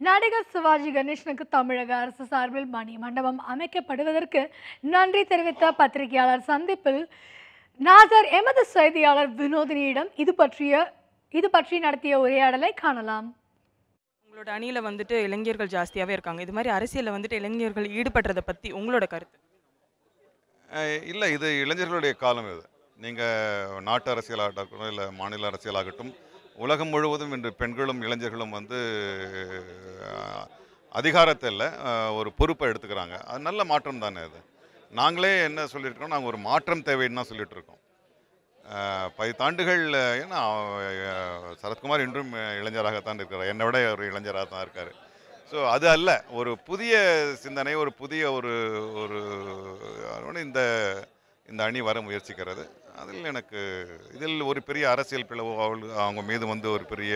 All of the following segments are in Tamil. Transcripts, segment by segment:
நடிகர் சிவாஜி கணேசனுக்கு தமிழக அரசு சார்பில் மணி மண்டபம் அமைக்கப்படுவதற்கு நன்றி தெரிவித்த பத்திரிகையாளர் சந்திப்பில் நாசர் எமது செய்தியாளர் வினோதினியிடம் இது பற்றி நடத்திய உரையாடலை காணலாம். உங்களோட அணியில வந்துட்டு இளைஞர்கள் ஜாஸ்தியாவே இருக்காங்க. இது மாதிரி அரசியல்ல வந்துட்டு இளைஞர்கள் ஈடுபடுறத பத்தி உங்களோட கருத்து? இல்ல, இது இளைஞர்களுடைய காலம் இது. நீங்க நாட்டு அரசியலாகட்டும், இல்ல மாநில அரசியலாகட்டும், உலகம் முழுவதும் இன்று பெண்களும் இளைஞர்களும் வந்து அதிகாரத்தை இல்ல, ஒரு பொறுப்பை எடுத்துக்கிறாங்க. அது நல்ல மாற்றம் தானே அது. நாங்களே என்ன சொல்லியிருக்கோம், நாங்கள் ஒரு மாற்றம் தேவைன்னு தான் சொல்லிட்டு இருக்கோம். 10 ஆண்டுகள் ஏன்னா சரத்குமார் இன்றும் இளைஞராகத்தான் இருக்கிறார். என்னை விட ஒரு இளைஞராக தான் இருக்கார். ஸோ அது அல்ல, ஒரு புதிய சிந்தனை, ஒரு புதிய ஒரு ஒரு இந்த இந்த அணி வர முயற்சிக்கிறது. இதில் ஒரு பெரிய அரசியல் பிளவோ அவங்க மீது வந்து ஒரு பெரிய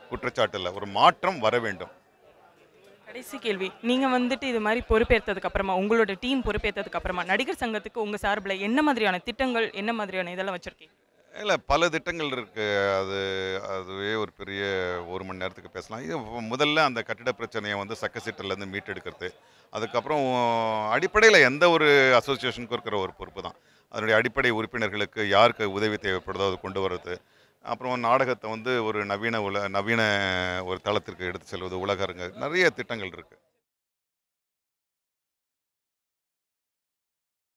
குற்றச்சாட்டு இல்லை. ஒரு மாற்றம் வர வேண்டும். கடைசி கேள்வி, நீங்க வந்துட்டு இது மாதிரி பொறுப்பேற்றதுக்கு அப்புறமா, உங்களோட டீம் பொறுப்பேற்றதுக்கு அப்புறமா நடிகர் சங்கத்துக்கு உங்க சார்பில் என்ன மாதிரியான திட்டங்கள், என்ன மாதிரியான இதெல்லாம் வச்சிருக்கீங்க? இல்லை, பல திட்டங்கள் இருக்குது. அதுவே ஒரு பெரிய 1 மணி நேரத்துக்கு பேசலாம். இது முதல்ல அந்த கட்டிட பிரச்சனையை வந்து சக்கசீட்டிலேருந்து மீட்டெடுக்கிறது. அதுக்கப்புறம் அடிப்படையில் எந்த ஒரு அசோசியேஷனுக்கும் இருக்கிற ஒரு பொறுப்பு தான். அதனுடைய அடிப்படை உறுப்பினர்களுக்கு யாருக்கு உதவி தேவைப்படுதோ அது கொண்டு வர்றது. அப்புறம் நாடகத்தை வந்து ஒரு நவீன ஒரு தளத்திற்கு எடுத்து செல்வது, உலக அரங்கு, நிறைய திட்டங்கள் இருக்குது.